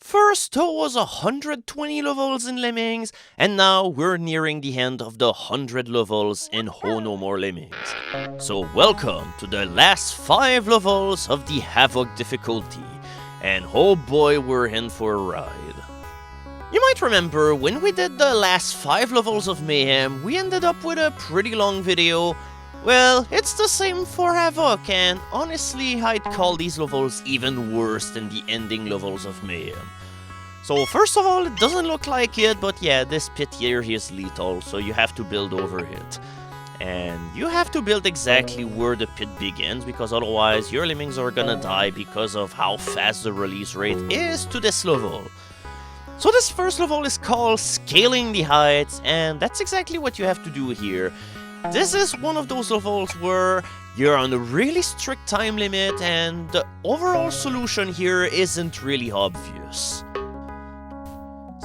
First, there was 120 levels in Lemmings, and now we're nearing the end of the 100 levels in Ho No More Lemmings. So welcome to the last 5 levels of the Havoc difficulty, and oh boy, we're in for a ride. You might remember when we did the last 5 levels of Mayhem, we ended up with a pretty long video. Well, it's the same for Havoc, and honestly, I'd call these levels even worse than the ending levels of Mayhem. So first of all, it doesn't look like it, but yeah, this pit here is lethal, so you have to build over it. And you have to build exactly where the pit begins, because otherwise your lemmings are gonna die because of how fast the release rate is to this level. So this first level is called Scaling the Heights, and that's exactly what you have to do here. This is one of those levels where you're on a really strict time limit, and the overall solution here isn't really obvious.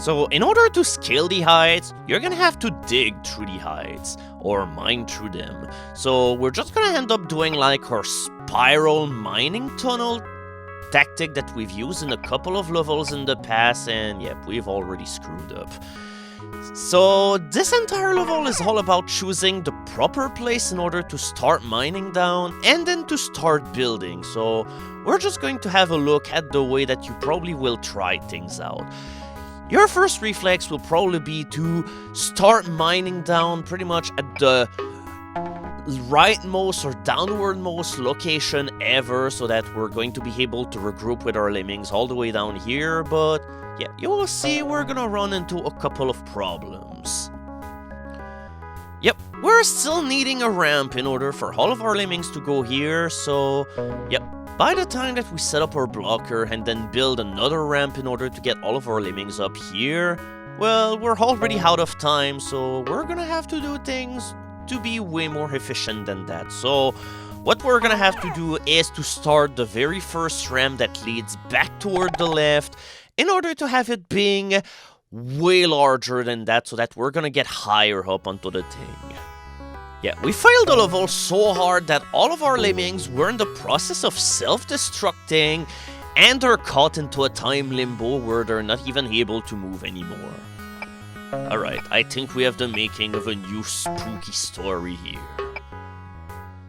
So in order to scale the heights, you're gonna have to dig through the heights, or mine through them. So we're just gonna end up doing like our spiral mining tunnel tactic that we've used in a couple of levels in the past, and yep, we've already screwed up. So this entire level is all about choosing the proper place in order to start mining down and then to start building. So we're just going to have a look at the way that you probably will try things out. Your first reflex will probably be to start mining down pretty much at the rightmost or downwardmost location ever, so that we're going to be able to regroup with our lemmings all the way down here, but yeah, you will see we're gonna run into a couple of problems. Yep, we're still needing a ramp in order for all of our lemmings to go here, so yep, by the time that we set up our blocker and then build another ramp in order to get all of our lemmings up here, well, we're already out of time, so we're gonna have to do things to be way more efficient than that. So what we're gonna have to do is to start the very first ramp that leads back toward the left in order to have it being way larger than that, so that we're gonna get higher up onto the thing. Yeah, we failed the level so hard that all of our lemmings were in the process of self-destructing, and they're caught into a time limbo where they're not even able to move anymore. Alright, I think we have the making of a new spooky story here.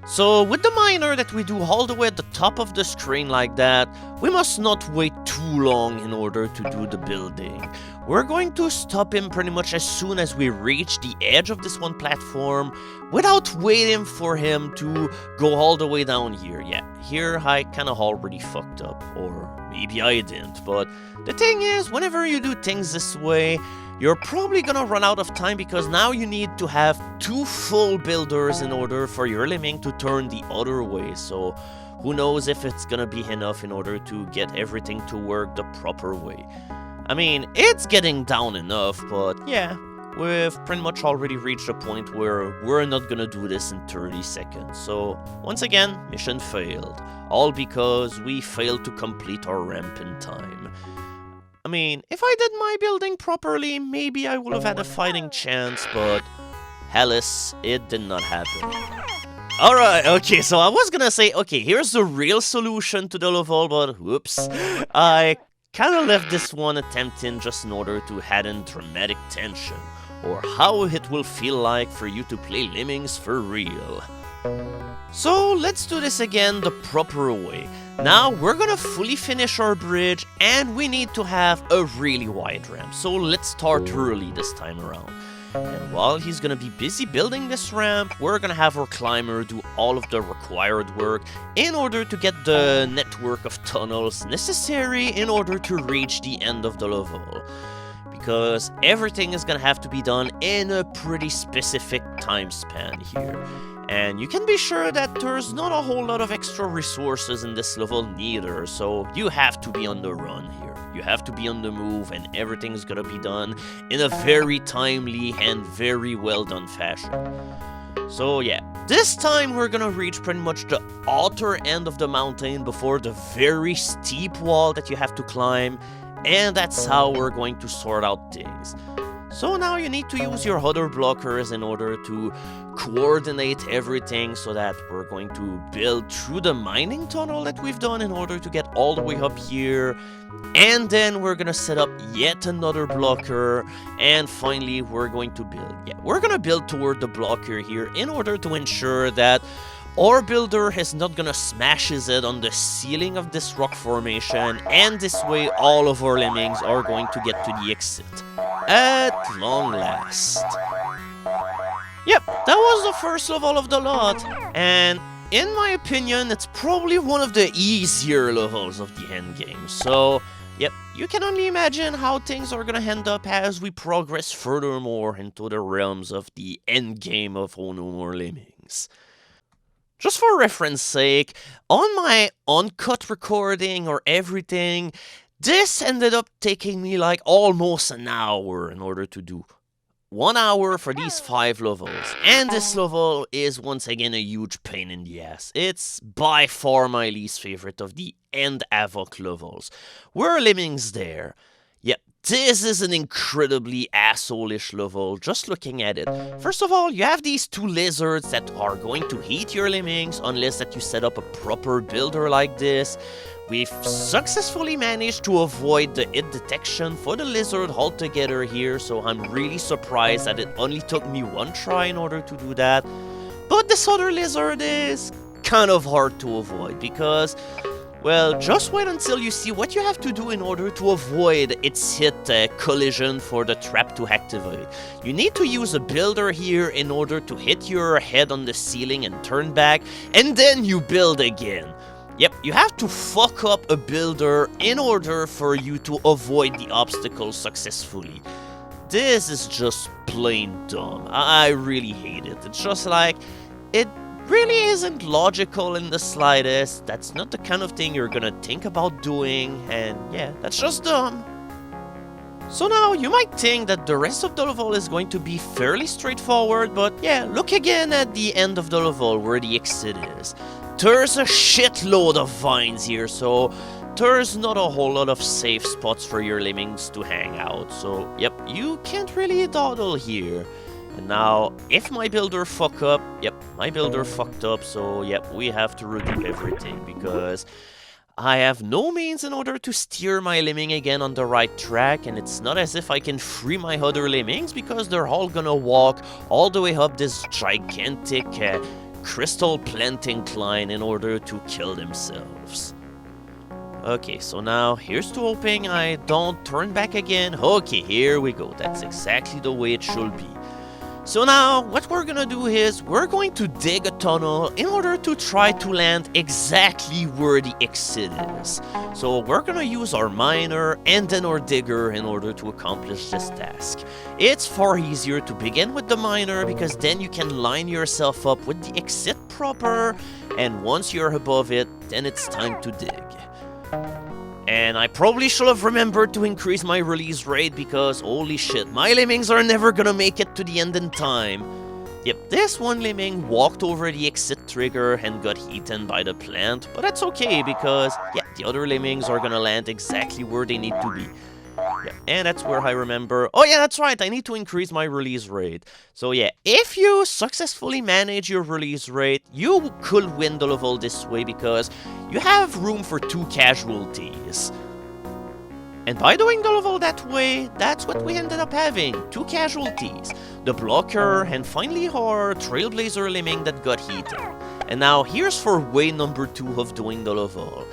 So with the miner that we do all the way at the top of the screen like that, we must not wait too long in order to do the building. We're going to stop him pretty much as soon as we reach the edge of this one platform, without waiting for him to go all the way down here. Yeah, here I kinda already fucked up, or maybe I didn't, but the thing is, whenever you do things this way, you're probably gonna run out of time, because now you need to have 2 full builders in order for your lemming to turn the other way, so who knows if it's gonna be enough in order to get everything to work the proper way. I mean, it's getting down enough, but yeah, we've pretty much already reached a point where we're not gonna do this in 30 seconds, so once again, mission failed, all because we failed to complete our ramp in time. I mean, if I did my building properly, maybe I would have had a fighting chance, but Hellas, it did not happen. Alright, okay, so I was gonna say, okay, here's the real solution to the level, but whoops. I kinda left this one attempt in just in order to add in dramatic tension, or how it will feel like for you to play Lemmings for real. So let's do this again the proper way. Now we're gonna fully finish our bridge, and we need to have a really wide ramp, so let's start early this time around. And while he's gonna be busy building this ramp, we're gonna have our climber do all of the required work in order to get the network of tunnels necessary in order to reach the end of the level. Because everything is gonna have to be done in a pretty specific time span here. And you can be sure that there's not a whole lot of extra resources in this level neither, so you have to be on the run here. You have to be on the move, and everything's gonna be done in a very timely and very well done fashion. So yeah, this time we're gonna reach pretty much the outer end of the mountain before the very steep wall that you have to climb, and that's how we're going to sort out things. So now you need to use your other blockers in order to coordinate everything so that we're going to build through the mining tunnel that we've done in order to get all the way up here. And then we're gonna set up yet another blocker, and finally we're going to build. Yeah, we're gonna build toward the blocker here in order to ensure that our builder is not gonna smash his head on the ceiling of this rock formation, and this way all of our lemmings are going to get to the exit. At long last. Yep, that was the first level of the lot, and in my opinion, it's probably one of the easier levels of the endgame, so yep, you can only imagine how things are gonna end up as we progress furthermore into the realms of the endgame of Oh No More Lemmings. Just for reference sake, on my uncut recording or everything, this ended up taking me like almost an hour in order to do. 1 hour for these 5 levels, and this level is once again a huge pain in the ass. It's by far my least favorite of the End Havoc levels. We're lemmings there. Yep, this is an incredibly asshole-ish level, just looking at it. First of all, you have these 2 lizards that are going to hate your lemmings unless that you set up a proper builder like this. We've successfully managed to avoid the hit detection for the lizard altogether here, so I'm really surprised that it only took me 1 try in order to do that. But this other lizard is kind of hard to avoid because, well, just wait until you see what you have to do in order to avoid its hit collision for the trap to activate. You need to use a builder here in order to hit your head on the ceiling and turn back, and then you build again. Yep, you have to fuck up a builder in order for you to avoid the obstacle successfully. This is just plain dumb. I really hate it. It's just like, it really isn't logical in the slightest. That's not the kind of thing you're gonna think about doing, and yeah, that's just dumb. So now, you might think that the rest of the level is going to be fairly straightforward, but yeah, look again at the end of the level where the exit is. There's a shitload of vines here, so there's not a whole lot of safe spots for your lemmings to hang out. So, yep, you can't really dawdle here. And now, if my builder fuck up, yep, my builder fucked up, so yep, we have to redo everything because I have no means in order to steer my lemming again on the right track, and it's not as if I can free my other lemmings because they're all gonna walk all the way up this gigantic crystal plant incline in order to kill themselves. Okay, so now here's to hoping I don't turn back again. Okay, here we go. That's exactly the way it should be. So now, what we're gonna do is, we're going to dig a tunnel in order to try to land exactly where the exit is. So we're gonna use our miner and then our digger in order to accomplish this task. It's far easier to begin with the miner because then you can line yourself up with the exit proper, and once you're above it, then it's time to dig. And I probably should have remembered to increase my release rate because, holy shit, my lemmings are never gonna make it to the end in time. Yep, this one lemming walked over the exit trigger and got eaten by the plant, but that's okay because, yeah, the other lemmings are gonna land exactly where they need to be. Yeah, and that's where I remember, oh yeah, that's right, I need to increase my release rate. So yeah, if you successfully manage your release rate, you could win the level this way because you have room for 2 casualties. And by doing the level that way, that's what we ended up having, 2 casualties. The blocker and finally our trailblazer lemming that got eaten. And now here's for way number 2 of doing the level.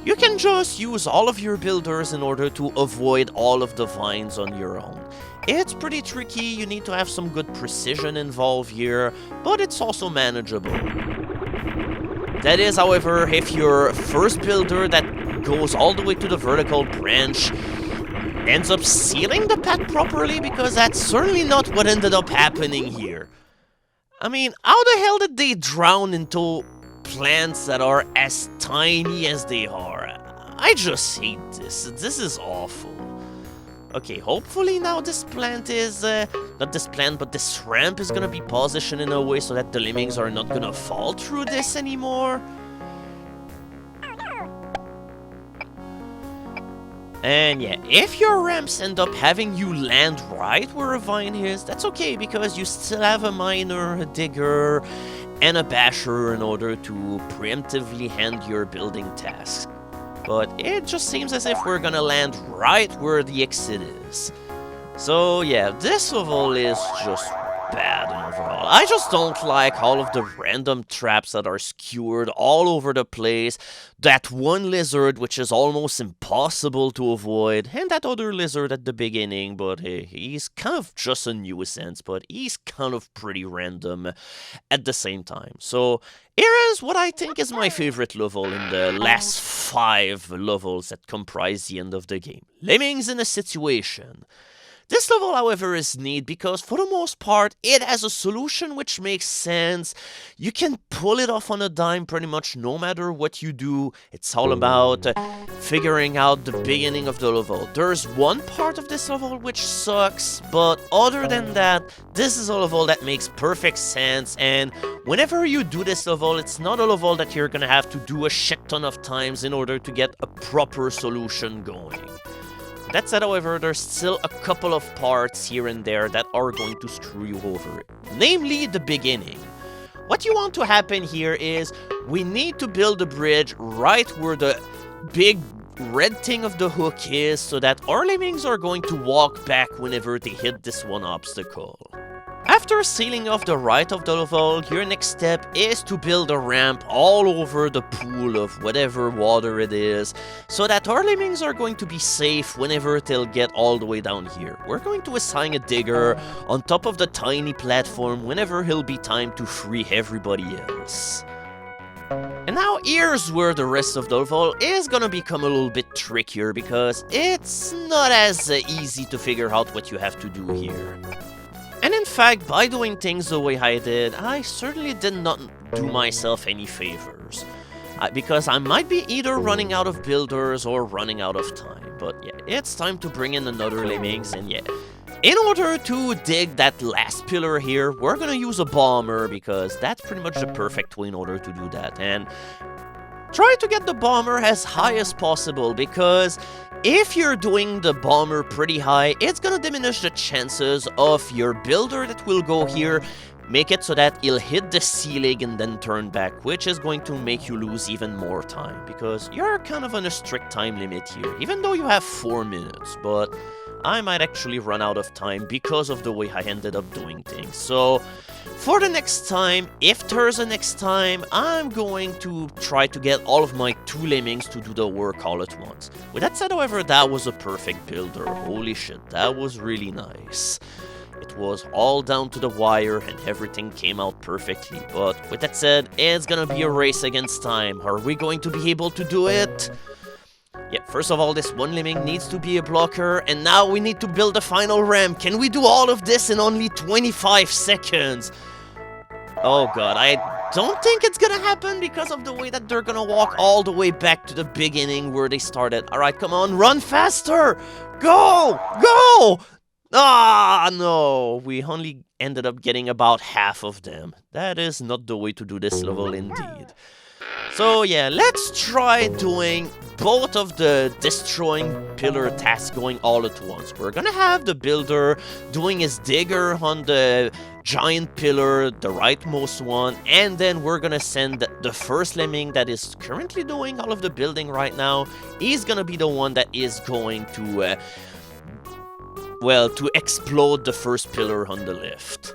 You can just use all of your builders in order to avoid all of the vines on your own. It's pretty tricky, you need to have some good precision involved here, but it's also manageable. That is, however, if your first builder that goes all the way to the vertical branch ends up sealing the path properly, because that's certainly not what ended up happening here. I mean, how the hell did they drown into plants that are as tiny as they are? I just hate this. This is awful. Okay, hopefully now this plant is, not this plant, but this ramp is gonna be positioned in a way so that the lemmings are not gonna fall through this anymore. And yeah, if your ramps end up having you land right where a vine is, that's okay because you still have a miner, a digger, and a basher in order to preemptively hand your building tasks. But it just seems as if we're gonna land right where the exit is. So yeah, this level is just bad overall. I just don't like all of the random traps that are skewered all over the place, that one lizard which is almost impossible to avoid, and that other lizard at the beginning, but hey, he's kind of just a nuisance, but he's kind of pretty random at the same time. So here is what I think is my favorite level in the last 5 levels that comprise the end of the game. Lemmings in a situation. This level, however, is neat because, for the most part, it has a solution which makes sense. You can pull it off on a dime pretty much no matter what you do. It's all about figuring out the beginning of the level. There's one part of this level which sucks, but other than that, this is a level that makes perfect sense, and whenever you do this level, it's not a level that you're gonna have to do a shit ton of times in order to get a proper solution going. That said, however, there's still a couple of parts here and there that are going to screw you over, namely the beginning. What you want to happen here is we need to build a bridge right where the big red thing of the hook is so that our lemmings are going to walk back whenever they hit this one obstacle. After sealing off the right of the level, your next step is to build a ramp all over the pool of whatever water it is, so that our lemmings are going to be safe whenever they'll get all the way down here. We're going to assign a digger on top of the tiny platform whenever he'll be time to free everybody else. And now here's where the rest of the level is gonna become a little bit trickier because it's not as easy to figure out what you have to do here. And in fact, by doing things the way I did, I certainly did not do myself any favors. Because I might be either running out of builders or running out of time. But yeah, it's time to bring in another lemmings, and yeah. In order to dig that last pillar here, we're gonna use a bomber because that's pretty much the perfect way in order to do that. And try to get the bomber as high as possible because if you're doing the bomber pretty high, it's gonna diminish the chances of your builder that will go here, make it so that he'll hit the ceiling and then turn back, which is going to make you lose even more time because you're kind of on a strict time limit here, even though you have 4 minutes, but I might actually run out of time because of the way I ended up doing things. So for the next time, if there's a next time, I'm going to try to get all of my 2 lemmings to do the work all at once. With that said, however, that was a perfect builder. Holy shit, that was really nice. It was all down to the wire and everything came out perfectly. But with that said, it's gonna be a race against time. Are we going to be able to do it? Yeah, first of all, this one lemming needs to be a blocker, and now we need to build the final ramp. Can we do all of this in only 25 seconds? Oh god, I don't think it's gonna happen because of the way that they're gonna walk all the way back to the beginning where they started. Alright, come on, run faster! Go! Go! Ah, no, we only ended up getting about half of them. That is not the way to do this level indeed. So yeah, let's try doing both of the destroying pillar tasks going all at once. We're gonna have the builder doing his digger on the giant pillar, the rightmost one, and then we're gonna send the first lemming that is currently doing all of the building right now. He's gonna be the one that is going to, to explode the first pillar on the left.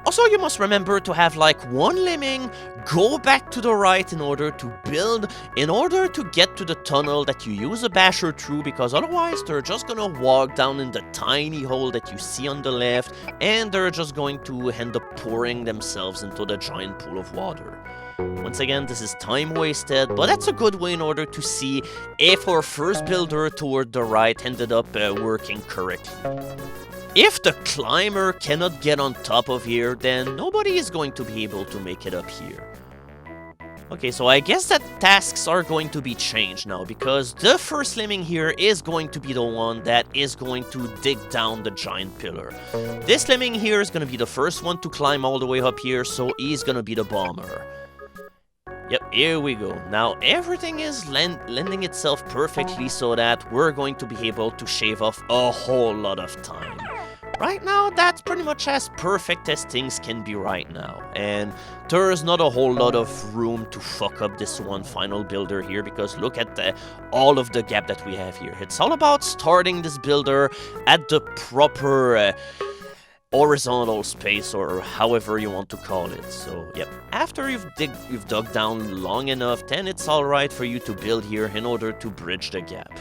Also, you must remember to have like one lemming go back to the right in order to build, in order to get to the tunnel that you use a basher through, because otherwise they're just gonna walk down in the tiny hole that you see on the left, and they're just going to end up pouring themselves into the giant pool of water. Once again, this is time wasted, but that's a good way in order to see if our first builder toward the right ended up working correctly. If the climber cannot get on top of here, then nobody is going to be able to make it up here. Okay, so I guess that tasks are going to be changed now, because the first lemming here is going to be the one that is going to dig down the giant pillar. This lemming here is going to be the first one to climb all the way up here, so he's going to be the bomber. Yep, here we go. Now everything is lending itself perfectly so that we're going to be able to shave off a whole lot of time. Right now, that's pretty much as perfect as things can be right now. And there's not a whole lot of room to fuck up this one final builder here, because look at all of the gap that we have here. It's all about starting this builder at the proper horizontal space, or however you want to call it. So, yep, after you've dug down long enough, then it's alright for you to build here in order to bridge the gap.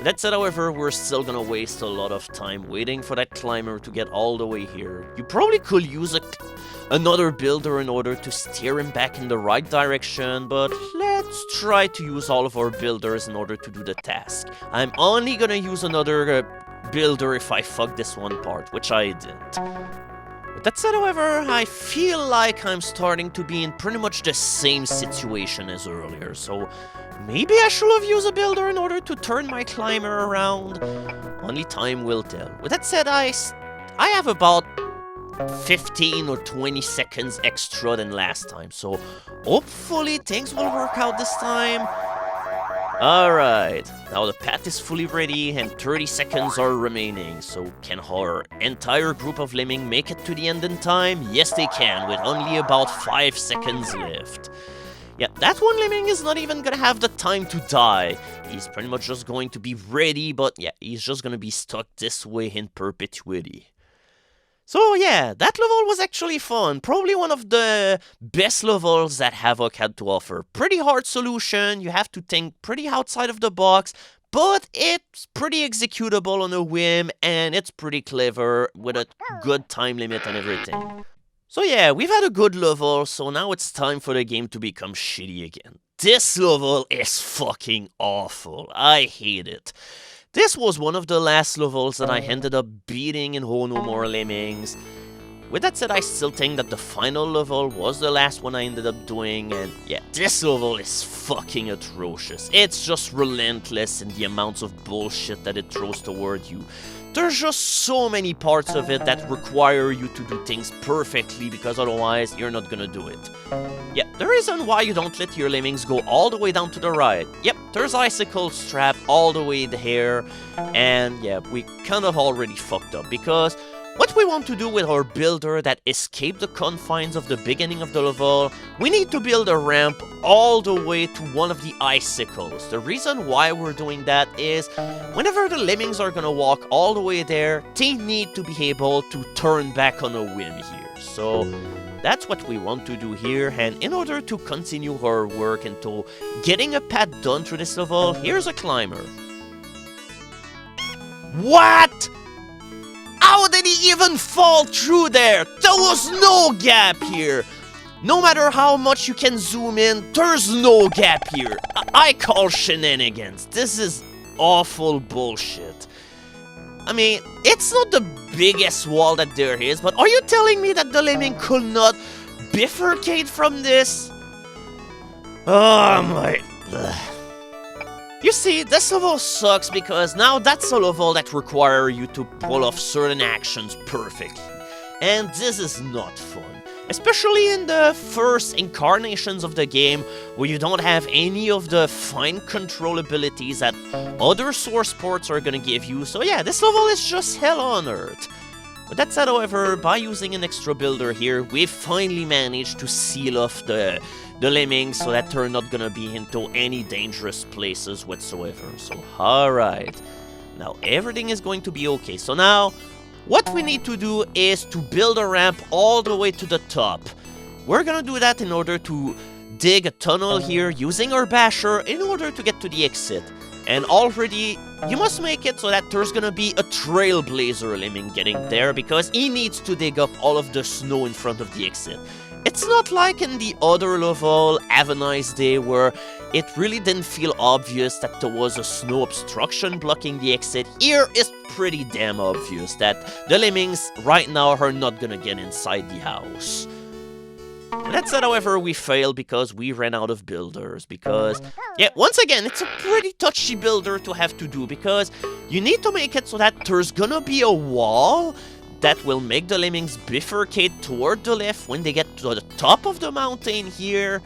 That said, however, we're still gonna waste a lot of time waiting for that climber to get all the way here. You probably could use another builder in order to steer him back in the right direction, but let's try to use all of our builders in order to do the task. I'm only gonna use another builder if I fuck this one part, which I didn't. With that said, however, I feel like I'm starting to be in pretty much the same situation as earlier, so maybe I should have used a builder in order to turn my climber around. Only time will tell. With that said, I have about 15 or 20 seconds extra than last time, so hopefully things will work out this time. Alright, now the path is fully ready and 30 seconds are remaining, so can our entire group of Lemming make it to the end in time? Yes, they can, with only about 5 seconds left. Yeah, that one Lemming is not even gonna have the time to die. He's pretty much just going to be ready, but yeah, he's just gonna be stuck this way in perpetuity. So yeah, that level was actually fun. Probably one of the best levels that Havoc had to offer. Pretty hard solution, you have to think pretty outside of the box, but it's pretty executable on a whim, and it's pretty clever with a good time limit and everything. So yeah, we've had a good level, so now it's time for the game to become shitty again. This level is fucking awful. I hate it. This was one of the last levels that I ended up beating in Oh No More Lemmings. With that said, I still think that the final level was the last one I ended up doing, and yeah, this level is fucking atrocious. It's just relentless in the amounts of bullshit that it throws toward you. There's just so many parts of it that require you to do things perfectly, because otherwise you're not gonna do it. Yeah, the reason why you don't let your Lemmings go all the way down to the right. Yep, there's icicle strap all the way there, and yeah, we kind of already fucked up, because what we want to do with our builder that escaped the confines of the beginning of the level, we need to build a ramp all the way to one of the icicles. The reason why we're doing that is, whenever the Lemmings are gonna walk all the way there, they need to be able to turn back on a whim here. So that's what we want to do here, and in order to continue our work into getting a path done through this level, here's a climber. What? How did he even fall through there? There was no gap here. No matter how much you can zoom in, there's no gap here. I call shenanigans. This is awful bullshit. I mean, it's not the biggest wall that there is, but are you telling me that the Lemming could not bifurcate from this? Oh my... Ugh. You see, this level sucks because now that's a level that requires you to pull off certain actions perfectly. And this is not fun. Especially in the first incarnations of the game, where you don't have any of the fine control abilities that other source ports are gonna give you. So yeah, this level is just hell on earth. With that said, however, by using an extra builder here, we've finally managed to seal off the Lemmings so that they're not gonna be into any dangerous places whatsoever. So, alright. Now, everything is going to be okay. So now, what we need to do is to build a ramp all the way to the top. We're gonna do that in order to dig a tunnel here using our basher in order to get to the exit. And already, you must make it so that there's gonna be a trailblazer Lemming getting there, because he needs to dig up all of the snow in front of the exit. It's not like in the other level, Have a Nice Day, where it really didn't feel obvious that there was a snow obstruction blocking the exit. Here it's pretty damn obvious that the Lemmings right now are not gonna get inside the house. That said, however, we failed because we ran out of builders, because, yeah, once again, it's a pretty touchy builder to have to do, because you need to make it so that there's gonna be a wall that will make the Lemmings bifurcate toward the left when they get to the top of the mountain here,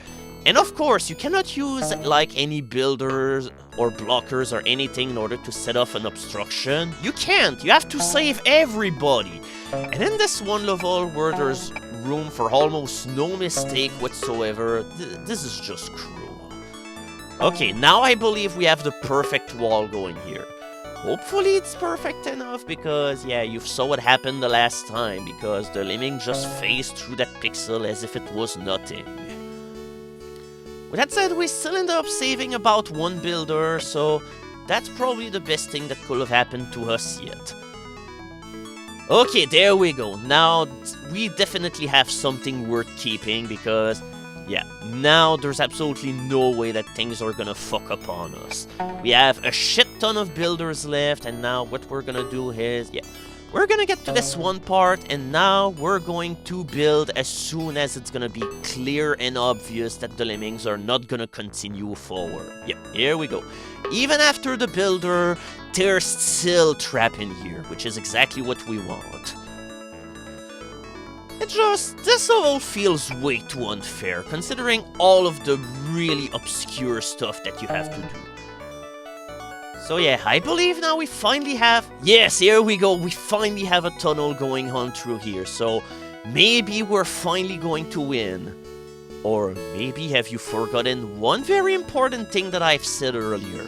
And of course, you cannot use like any builders or blockers or anything in order to set off an obstruction. You can't. You have to save everybody. And in this one level where there's room for almost no mistake whatsoever, this is just cruel. Okay, now I believe we have the perfect wall going here. Hopefully it's perfect enough because, yeah, you saw what happened the last time because the lemming just phased through that pixel as if it was nothing. With that said, we still end up saving about one builder, so that's probably the best thing that could have happened to us yet. Okay, there we go. Now, we definitely have something worth keeping because, yeah, now there's absolutely no way that things are gonna fuck up on us. We have a shit ton of builders left, and now what we're gonna do is, yeah, we're gonna get to this one part, and now we're going to build as soon as it's gonna be clear and obvious that the lemmings are not gonna continue forward. Yep, here we go. Even after the builder, there's still trap in here, which is exactly what we want. It just, this level feels way too unfair, considering all of the really obscure stuff that you have to do. So yeah, I believe now we finally have... Yes, here we go, we finally have a tunnel going on through here, so maybe we're finally going to win. Or maybe have you forgotten one very important thing that I've said earlier?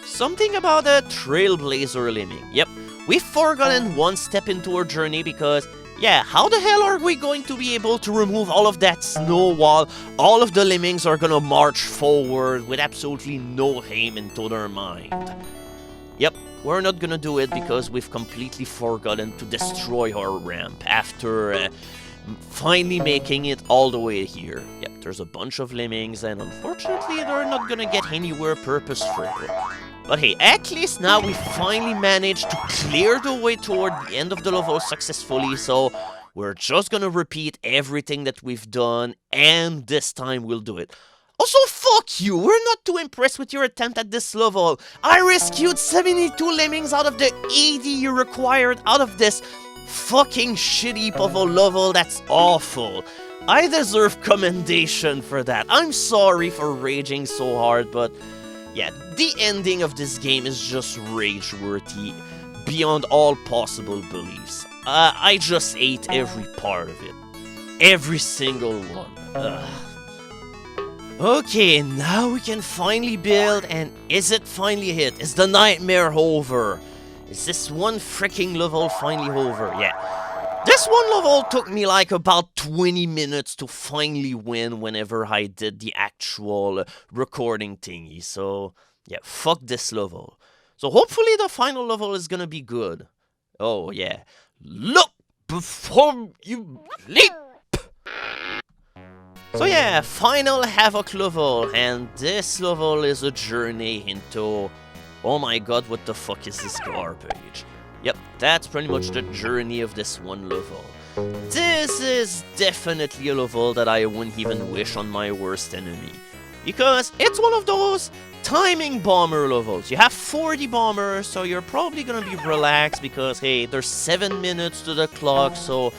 Something about a trailblazer lemming. Yep, we've forgotten one step into our journey because... Yeah, how the hell are we going to be able to remove all of that snow while all of the lemmings are gonna march forward with absolutely no aim into their mind? Yep, we're not gonna do it because we've completely forgotten to destroy our ramp after finally making it all the way here. Yep, there's a bunch of lemmings and unfortunately they're not gonna get anywhere purposeful. But hey, at least now we finally managed to clear the way toward the end of the level successfully, so we're just gonna repeat everything that we've done, and this time we'll do it. Also, fuck you! We're not too impressed with your attempt at this level. I rescued 72 lemmings out of the 80 you required out of this fucking shit heap of a level that's awful. I deserve commendation for that. I'm sorry for raging so hard, but... yeah, the ending of this game is just rage-worthy beyond all possible beliefs. I just ate every part of it. Every single one. Ugh. Okay, now we can finally build, and is it finally hit? Is the nightmare over? Is this one freaking level finally over? Yeah. This one level took me like about 20 minutes to finally win whenever I did the actual recording thingy. So, yeah, fuck this level. So hopefully the final level is gonna be good. Oh, yeah. Look before you leap! So yeah, final Havoc level, and this level is a journey into... oh my god, what the fuck is this garbage? Yep, that's pretty much the journey of this one level. This is definitely a level that I wouldn't even wish on my worst enemy. Because it's one of those timing bomber levels. You have 40 bombers, so you're probably gonna be relaxed because, hey, there's 7 minutes to the clock, so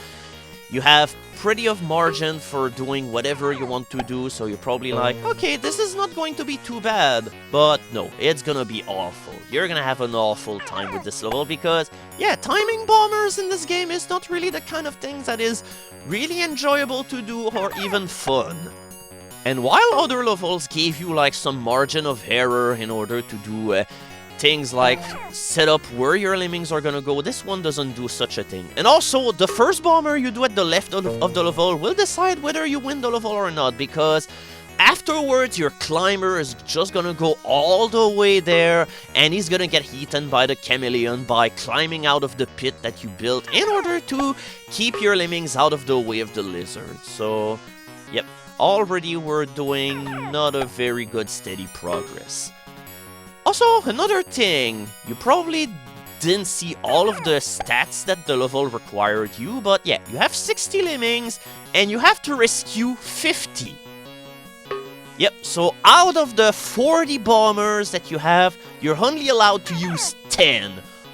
you have plenty of margin for doing whatever you want to do, so you're probably like, okay, this is not going to be too bad. But no, it's gonna be awful. You're gonna have an awful time with this level because, yeah, timing bombers in this game is not really the kind of thing that is really enjoyable to do or even fun. And while other levels gave you like some margin of error in order to do things like set up where your lemmings are gonna go, this one doesn't do such a thing. And also, the first bomber you do at the left of the level will decide whether you win the level or not, because afterwards your climber is just gonna go all the way there, and he's gonna get eaten by the chameleon by climbing out of the pit that you built in order to keep your lemmings out of the way of the lizard. So, yep, already we're doing not a very good steady progress. Also, another thing, you probably didn't see all of the stats that the level required you, but yeah, you have 60 lemmings, and you have to rescue 50. Yep, so out of the 40 bombers that you have, you're only allowed to use 10,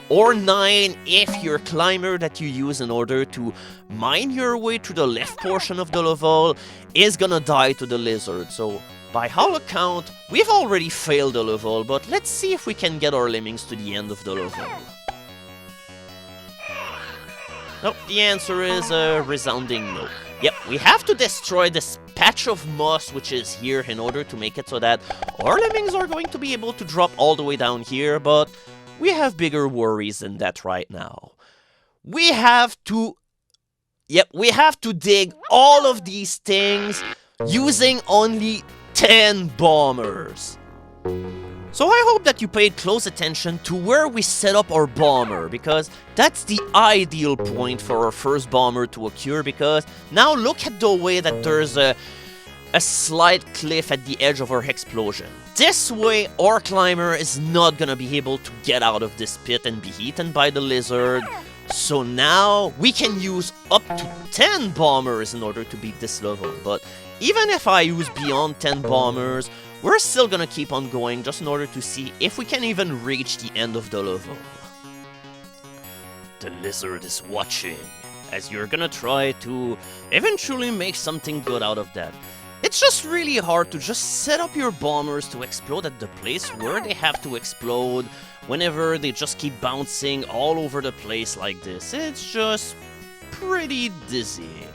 or 9 if your climber that you use in order to mine your way through the left portion of the level is gonna die to the lizard, so... By all account, we've already failed the level, but let's see if we can get our lemmings to the end of the level. Nope, the answer is a resounding no. Yep, we have to destroy this patch of moss which is here in order to make it so that our lemmings are going to be able to drop all the way down here, but we have bigger worries than that right now. We have to dig all of these things using only 10 bombers. So I hope that you paid close attention to where we set up our bomber, because that's the ideal point for our first bomber to occur, because now look at the way that there's a slight cliff at the edge of our explosion. This way, our climber is not gonna be able to get out of this pit and be eaten by the lizard. So now we can use up to 10 bombers in order to beat this level. But even if I use beyond 10 bombers, we're still gonna keep on going just in order to see if we can even reach the end of the level. The lizard is watching, as you're gonna try to eventually make something good out of that. It's just really hard to just set up your bombers to explode at the place where they have to explode whenever they just keep bouncing all over the place like this. It's just pretty dizzying.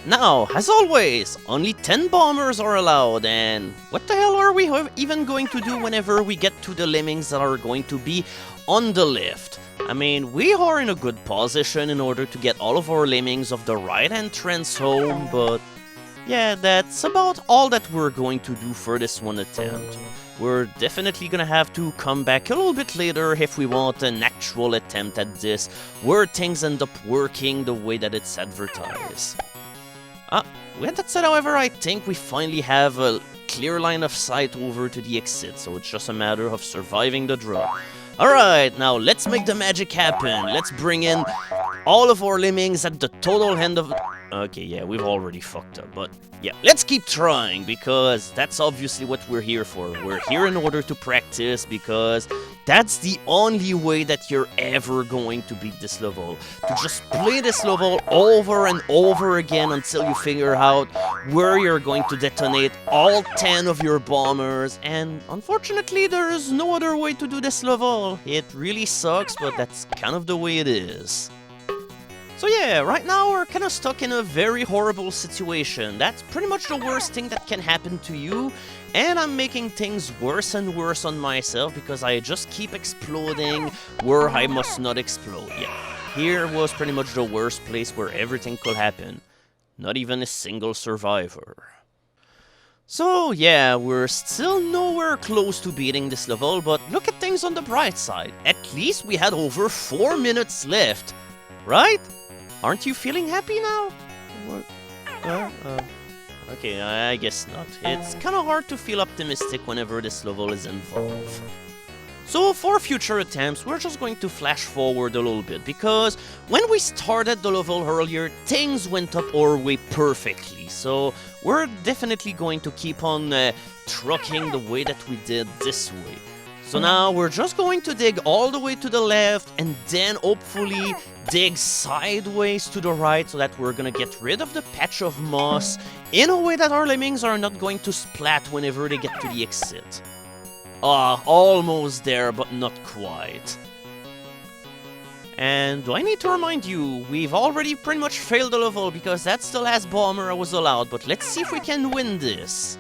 Now, as always, only 10 bombers are allowed, and what the hell are we even going to do whenever we get to the lemmings that are going to be on the left? I mean, we are in a good position in order to get all of our lemmings of the right entrance home, but yeah, that's about all that we're going to do for this one attempt. We're definitely gonna have to come back a little bit later if we want an actual attempt at this, where things end up working the way that it's advertised. With that said, however, I think we finally have a clear line of sight over to the exit, so it's just a matter of surviving the drop. Alright, now let's make the magic happen. Let's bring in all of our lemmings at the total end of... Okay, yeah, we've already fucked up, but yeah, let's keep trying, because that's obviously what we're here for. We're here in order to practice, because that's the only way that you're ever going to beat this level. To just play this level over and over again until you figure out where you're going to detonate all 10 of your bombers, and unfortunately there's no other way to do this level. It really sucks, but that's kind of the way it is. So yeah, right now we're kind of stuck in a very horrible situation. That's pretty much the worst thing that can happen to you, and I'm making things worse and worse on myself because I just keep exploding where I must not explode. Yeah, here was pretty much the worst place where everything could happen. Not even a single survivor. So yeah, we're still nowhere close to beating this level, but look at things on the bright side. At least we had over 4 minutes left, right? Aren't you feeling happy now? Okay, I guess not. It's kind of hard to feel optimistic whenever this level is involved. So for future attempts, we're just going to flash forward a little bit, because when we started the level earlier, things went up our way perfectly. So we're definitely going to keep on trucking the way that we did this way. So now we're just going to dig all the way to the left and then hopefully dig sideways to the right so that we're gonna get rid of the patch of moss in a way that our lemmings are not going to splat whenever they get to the exit. Almost there, but not quite. And do I need to remind you, we've already pretty much failed the level because that's the last bomber I was allowed, but let's see if we can win this.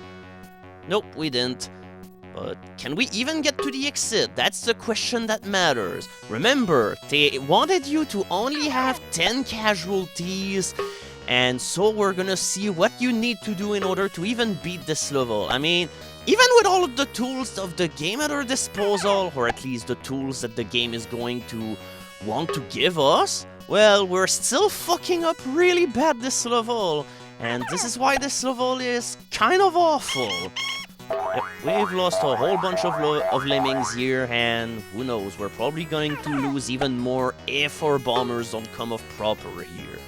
Nope, we didn't. But can we even get to the exit? That's the question that matters. Remember, they wanted you to only have 10 casualties, and so we're gonna see what you need to do in order to even beat this level. I mean, even with all of the tools of the game at our disposal, or at least the tools that the game is going to want to give us, well, we're still fucking up really bad this level. And this is why this level is kind of awful. We've lost a whole bunch of lemmings here, and who knows, we're probably going to lose even more if our bombers don't come off proper here.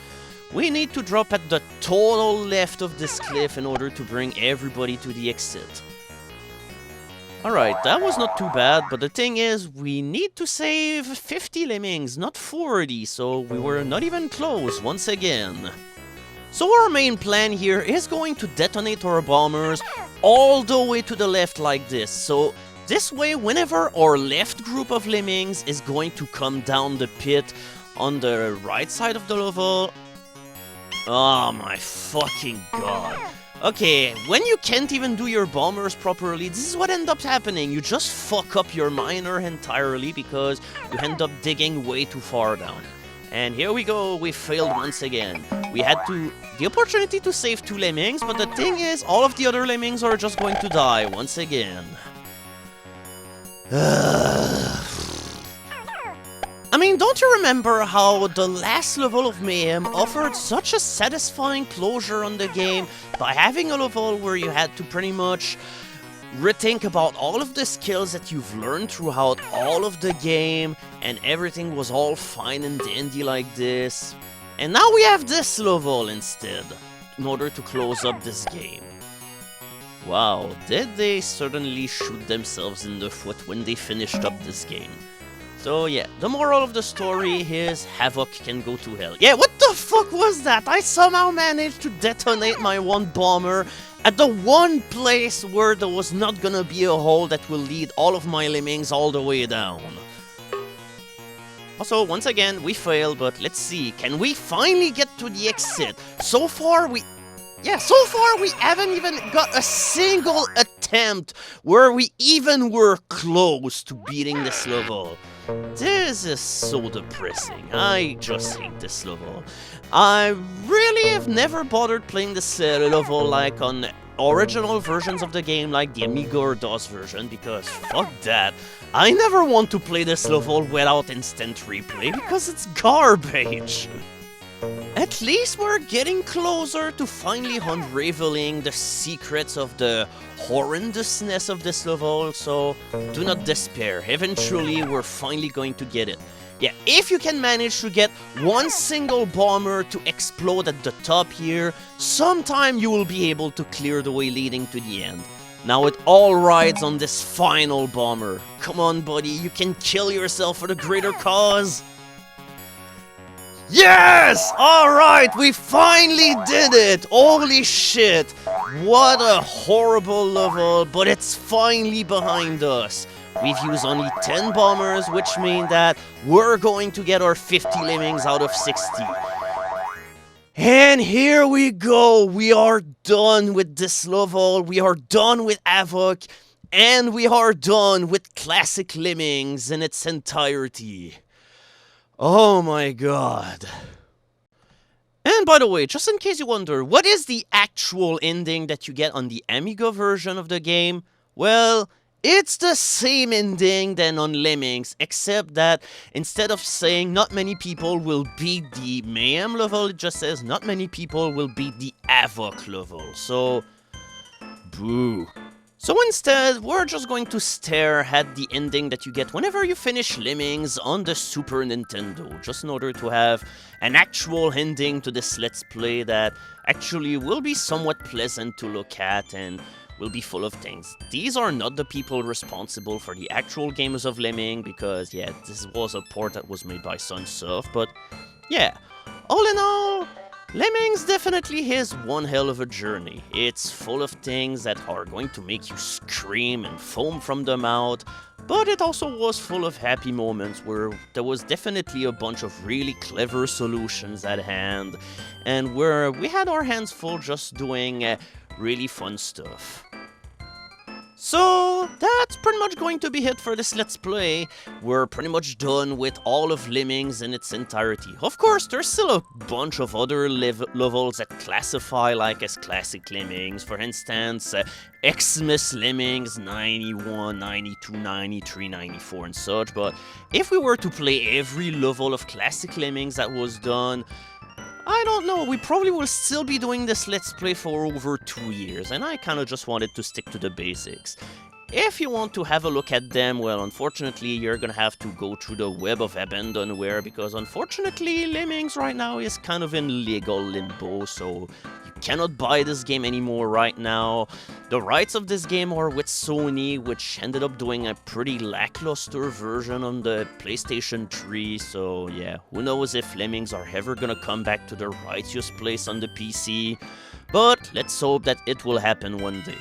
We need to drop at the total left of this cliff in order to bring everybody to the exit. Alright, that was not too bad, but the thing is, we need to save 50 lemmings, not 40, so we were not even close once again. So our main plan here is going to detonate our bombers all the way to the left like this. So this way, whenever our left group of lemmings is going to come down the pit on the right side of the level... Oh my fucking god. Okay, when you can't even do your bombers properly, this is what ends up happening. You just fuck up your miner entirely because you end up digging way too far down. And here we go, we failed once again. We had the opportunity to save 2 lemmings, but the thing is, all of the other lemmings are just going to die once again. I mean, don't you remember how the last level of Mayhem offered such a satisfying closure on the game by having a level where you had to pretty much rethink about all of the skills that you've learned throughout all of the game, and everything was all fine and dandy like this. And now we have this level instead, in order to close up this game. Wow, did they certainly shoot themselves in the foot when they finished up this game. So yeah, the moral of the story is Havoc can go to hell. Yeah, what the fuck was that? I somehow managed to detonate my one bomber at the one place where there was not gonna be a hole that will lead all of my lemmings all the way down. Also, once again, we failed, but let's see, can we finally get to the exit? So far we haven't even got a single attempt where we even were close to beating this level. This is so depressing. I just hate this level. I really have never bothered playing this level like on original versions of the game, like the Amiga or DOS version, because fuck that. I never want to play this level without instant replay because it's garbage. At least we're getting closer to finally unraveling the secrets of the horrendousness of this level, so do not despair. Eventually, we're finally going to get it. Yeah, if you can manage to get one single bomber to explode at the top here, sometime you will be able to clear the way leading to the end. Now it all rides on this final bomber. Come on, buddy, you can kill yourself for the greater cause. Yes! Alright, we finally did it! Holy shit! What a horrible level, but it's finally behind us. We've used only 10 bombers, which means that we're going to get our 50 lemmings out of 60. And here we go! We are done with this level, we are done with Havoc, and we are done with Classic Lemmings in its entirety. Oh my god. And by the way, just in case you wonder, what is the actual ending that you get on the Amiga version of the game? Well, it's the same ending than on Lemmings, except that instead of saying not many people will beat the Mayhem level, it just says not many people will beat the Havoc level. So, boo. So instead, we're just going to stare at the ending that you get whenever you finish Lemmings on the Super Nintendo, just in order to have an actual ending to this Let's Play that actually will be somewhat pleasant to look at and will be full of things. These are not the people responsible for the actual games of Lemming, because yeah, this was a port that was made by Sunsoft, but yeah, all in all, Lemmings definitely is one hell of a journey. It's full of things that are going to make you scream and foam from the mouth, but it also was full of happy moments where there was definitely a bunch of really clever solutions at hand, and where we had our hands full just doing really fun stuff. So, that's pretty much going to be it for this Let's Play. We're pretty much done with all of Lemmings in its entirety. Of course, there's still a bunch of other levels that classify like as Classic Lemmings. For instance, Xmas Lemmings 91, 92, 93, 94 and such. But if we were to play every level of Classic Lemmings that was done, I don't know, we probably will still be doing this Let's Play for over 2 years, and I kinda just wanted to stick to the basics. if you want to have a look at them, well, unfortunately, you're gonna have to go through the web of abandonware, because unfortunately, Lemmings right now is kind of in legal limbo, so you cannot buy this game anymore right now. The rights of this game are with Sony, which ended up doing a pretty lackluster version on the PlayStation 3, so yeah, who knows if Lemmings are ever gonna come back to their righteous place on the PC, but let's hope that it will happen one day.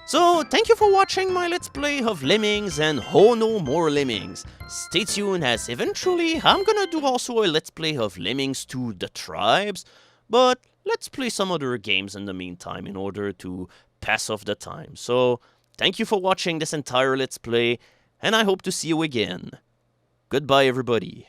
So, thank you for watching my Let's Play of Lemmings and Oh No More Lemmings. Stay tuned, as eventually I'm gonna do also a Let's Play of Lemmings 2 The Tribes, but let's play some other games in the meantime in order to pass off the time. So, thank you for watching this entire Let's Play, and I hope to see you again. Goodbye, everybody.